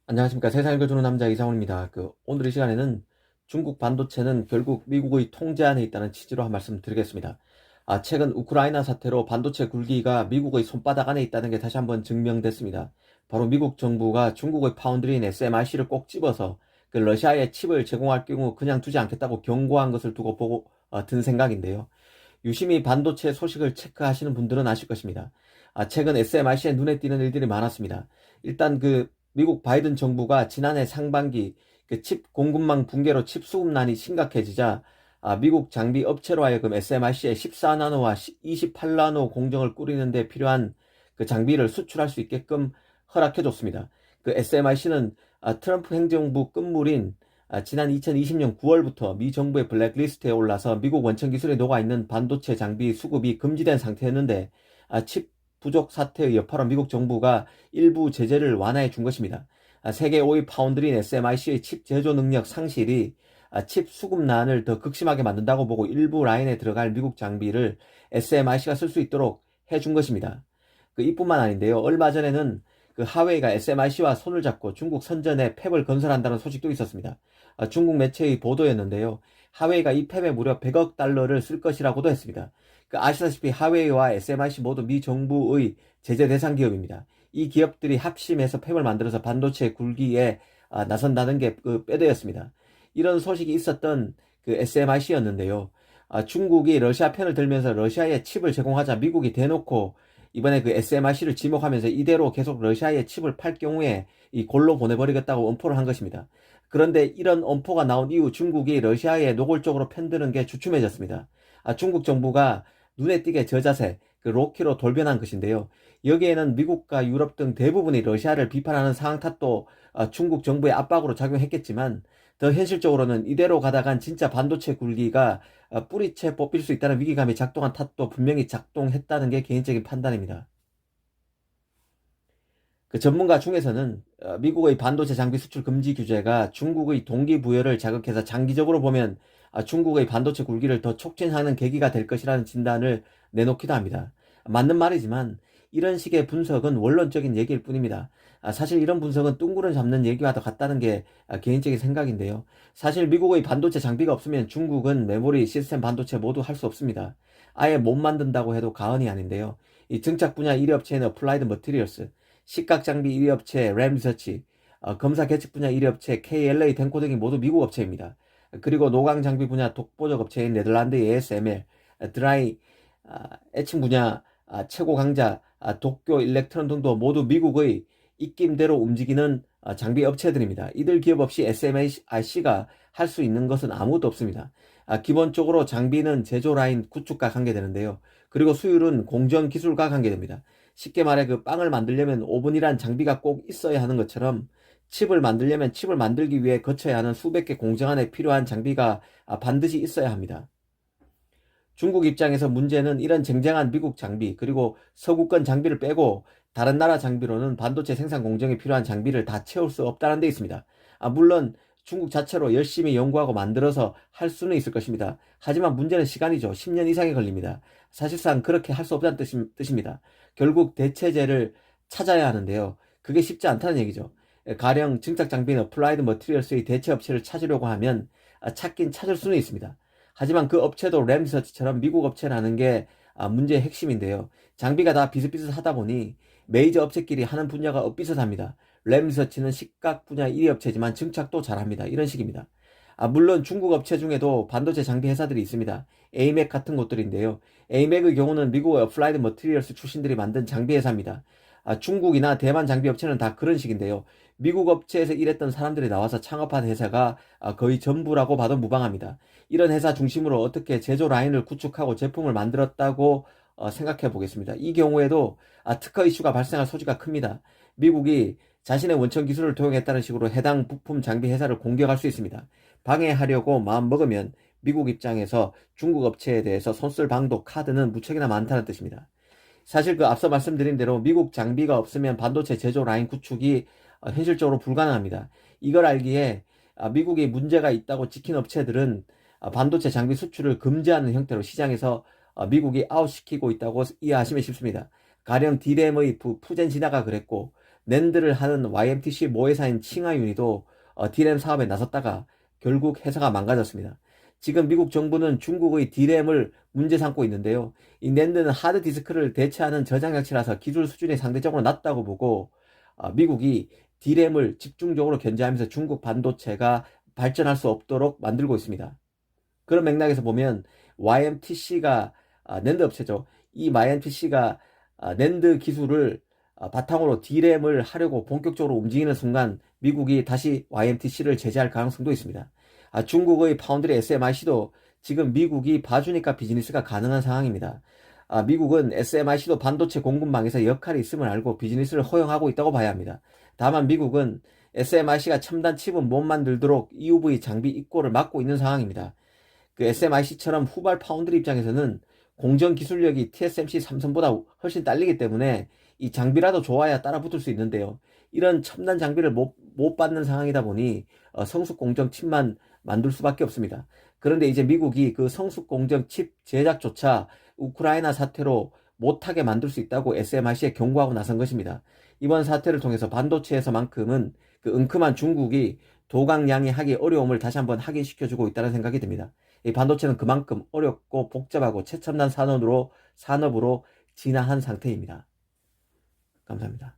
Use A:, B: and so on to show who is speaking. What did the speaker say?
A: 안녕하십니까. 세상을 읽어주는 남자 이상훈입니다. 오늘 이 시간에는 중국 반도체는 결국 미국의 통제 안에 있다는 취지로 한 말씀 드리겠습니다. 최근 우크라이나 사태로 반도체 굴기가 미국의 손바닥 안에 있다는 게 다시 한번 증명됐습니다. 바로 미국 정부가 중국의 파운드리인 SMIC를 꼭 집어서 러시아에 칩을 제공할 경우 그냥 두지 않겠다고 경고한 것을 두고 보고 든 생각인데요. 유심히 반도체 소식을 체크하시는 분들은 아실 것입니다. 최근 SMIC에 눈에 띄는 일들이 많았습니다. 일단 미국 바이든 정부가 지난해 상반기 칩 공급망 붕괴로 칩 수급난이 심각해지자 미국 장비 업체로 하여금 SMIC에 14나노와 28나노 공정을 꾸리는 데 필요한 장비를 수출할 수 있게끔 허락해줬습니다. SMIC는 트럼프 행정부 끝물인 지난 2020년 9월부터 미 정부의 블랙리스트에 올라서 미국 원천 기술에 녹아있는 반도체 장비 수급이 금지된 상태였는데 칩 부족 사태의 여파로 미국 정부가 일부 제재를 완화해 준 것입니다. 세계 5위 파운드리인 SMIC의 칩 제조 능력 상실이 칩 수급난을 더 극심하게 만든다고 보고 일부 라인에 들어갈 미국 장비를 SMIC가 쓸 수 있도록 해준 것입니다. 이뿐만 아닌데요. 얼마 전에는 하웨이가 SMIC와 손을 잡고 중국 선전에 팹을 건설한다는 소식도 있었습니다. 중국 매체의 보도였는데요. 하웨이가 이 팹에 무려 100억 달러를 쓸 것이라고도 했습니다. 아시다시피 하웨이와 SMIC 모두 미 정부의 제재 대상 기업입니다. 이 기업들이 합심해서 팹을 만들어서 반도체 굴기에 나선다는 게 빼대였습니다. 이런 소식이 있었던 SMIC였는데요. 중국이 러시아 편을 들면서 러시아에 칩을 제공하자 미국이 대놓고 이번에 SMIC를 지목하면서 이대로 계속 러시아에 칩을 팔 경우에 이 골로 보내버리겠다고 엄포를 한 것입니다. 그런데 이런 엄포가 나온 이후 중국이 러시아에 노골적으로 편드는 게 주춤해졌습니다. 중국 정부가 눈에 띄게 저자세, 로키로 돌변한 것인데요. 여기에는 미국과 유럽 등 대부분이 러시아를 비판하는 상황 탓도 중국 정부의 압박으로 작용했겠지만 더 현실적으로는 이대로 가다간 진짜 반도체 굴기가 뿌리채 뽑힐 수 있다는 위기감이 작동한 탓도 분명히 작동했다는 게 개인적인 판단입니다. 전문가 중에서는 미국의 반도체 장비 수출 금지 규제가 중국의 동기부여를 자극해서 장기적으로 보면 중국의 반도체 굴기를 더 촉진하는 계기가 될 것이라는 진단을 내놓기도 합니다. 맞는 말이지만 이런 식의 분석은 원론적인 얘기일 뿐입니다. 사실 이런 분석은 뚱구를 잡는 얘기와 더 같다는 게 개인적인 생각인데요. 사실 미국의 반도체 장비가 없으면 중국은 메모리, 시스템 반도체 모두 할 수 없습니다. 아예 못 만든다고 해도 과언이 아닌데요. 이 증착 분야 1위 업체인 어플라이드 머티리얼스, 식각 장비 1위 업체 램리서치, 검사 계측 분야 1위 업체 KLA 덴코 등이 모두 미국 업체입니다. 그리고 노광 장비 분야 독보적 업체인 네덜란드 ASML, 드라이 애칭 분야 최고 강자 도쿄 일렉트론 등도 모두 미국의 입김대로 움직이는 장비 업체들입니다. 이들 기업 없이 SMIC가 할 수 있는 것은 아무것도 없습니다. 기본적으로 장비는 제조 라인 구축과 관계되는데요. 그리고 수율은 공정 기술과 관계됩니다. 쉽게 말해 빵을 만들려면 오븐이란 장비가 꼭 있어야 하는 것처럼 칩을 만들려면 칩을 만들기 위해 거쳐야 하는 수백 개 공정 안에 필요한 장비가 반드시 있어야 합니다. 중국 입장에서 문제는 이런 쟁쟁한 미국 장비 그리고 서구권 장비를 빼고 다른 나라 장비로는 반도체 생산 공정에 필요한 장비를 다 채울 수 없다는 데 있습니다. 물론 중국 자체로 열심히 연구하고 만들어서 할 수는 있을 것입니다. 하지만 문제는 시간이죠. 10년 이상이 걸립니다. 사실상 그렇게 할 수 없다는 뜻입니다. 결국 대체제를 찾아야 하는데요. 그게 쉽지 않다는 얘기죠. 가령 증착 장비인 어플라이드 머티리얼스의 대체 업체를 찾으려고 하면 찾긴 찾을 수는 있습니다. 하지만 그 업체도 램리서치처럼 미국 업체라는 게 문제의 핵심인데요. 장비가 다 비슷비슷하다 보니 메이저 업체끼리 하는 분야가 엇비슷합니다. 램리서치는 식각 분야 1위 업체지만 증착도 잘합니다. 이런 식입니다. 물론 중국 업체 중에도 반도체 장비 회사들이 있습니다. 에이맥 같은 곳들인데요. 에이맥의 경우는 미국의 어플라이드 머티리얼스 출신들이 만든 장비 회사입니다. 중국이나 대만 장비 업체는 다 그런 식인데요. 미국 업체에서 일했던 사람들이 나와서 창업한 회사가 거의 전부라고 봐도 무방합니다. 이런 회사 중심으로 어떻게 제조 라인을 구축하고 제품을 만들었다고 생각해 보겠습니다. 이 경우에도 특허 이슈가 발생할 소지가 큽니다. 미국이 자신의 원천 기술을 도용했다는 식으로 해당 부품 장비 회사를 공격할 수 있습니다. 방해하려고 마음먹으면 미국 입장에서 중국 업체에 대해서 손쓸 방도 카드는 무척이나 많다는 뜻입니다. 사실 앞서 말씀드린 대로 미국 장비가 없으면 반도체 제조 라인 구축이 현실적으로 불가능합니다. 이걸 알기에 미국이 문제가 있다고 지킨 업체들은 반도체 장비 수출을 금지하는 형태로 시장에서 미국이 아웃시키고 있다고 이해하시면 쉽습니다. 가령 디램의 푸젠 진화가 그랬고 낸드를 하는 YMTC 모회사인 칭하윤이도 D램 사업에 나섰다가 결국 회사가 망가졌습니다. 지금 미국 정부는 중국의 D램을 문제 삼고 있는데요. 이 낸드는 하드디스크를 대체하는 저장장치라서 기술 수준이 상대적으로 낮다고 보고 미국이 D램을 집중적으로 견제하면서 중국 반도체가 발전할 수 없도록 만들고 있습니다. 그런 맥락에서 보면 YMTC가 낸드 업체죠. 이 YMTC가 낸드 기술을 바탕으로 D램을 하려고 본격적으로 움직이는 순간 미국이 다시 YMTC를 제재할 가능성도 있습니다. 중국의 파운드리 SMIC도 지금 미국이 봐주니까 비즈니스가 가능한 상황입니다. 미국은 SMIC도 반도체 공급망에서 역할이 있음을 알고 비즈니스를 허용하고 있다고 봐야 합니다. 다만 미국은 SMIC가 첨단 칩은 못 만들도록 EUV 장비 입고를 막고 있는 상황입니다. 그 SMIC처럼 후발 파운드리 입장에서는 공정 기술력이 TSMC 삼성보다 훨씬 딸리기 때문에 이 장비라도 좋아야 따라 붙을 수 있는데요. 이런 첨단 장비를 못 받는 상황이다 보니 성숙 공정 칩만 만들 수밖에 없습니다. 그런데 이제 미국이 그 성숙 공정 칩 제작조차 우크라이나 사태로 못하게 만들 수 있다고 SMIC에 경고하고 나선 것입니다. 이번 사태를 통해서 반도체에서만큼은 그 은큼한 중국이 도강 양해하기 어려움을 다시 한번 확인시켜주고 있다는 생각이 듭니다. 이 반도체는 그만큼 어렵고 복잡하고 최첨단 산업으로 진화한 상태입니다. 감사합니다.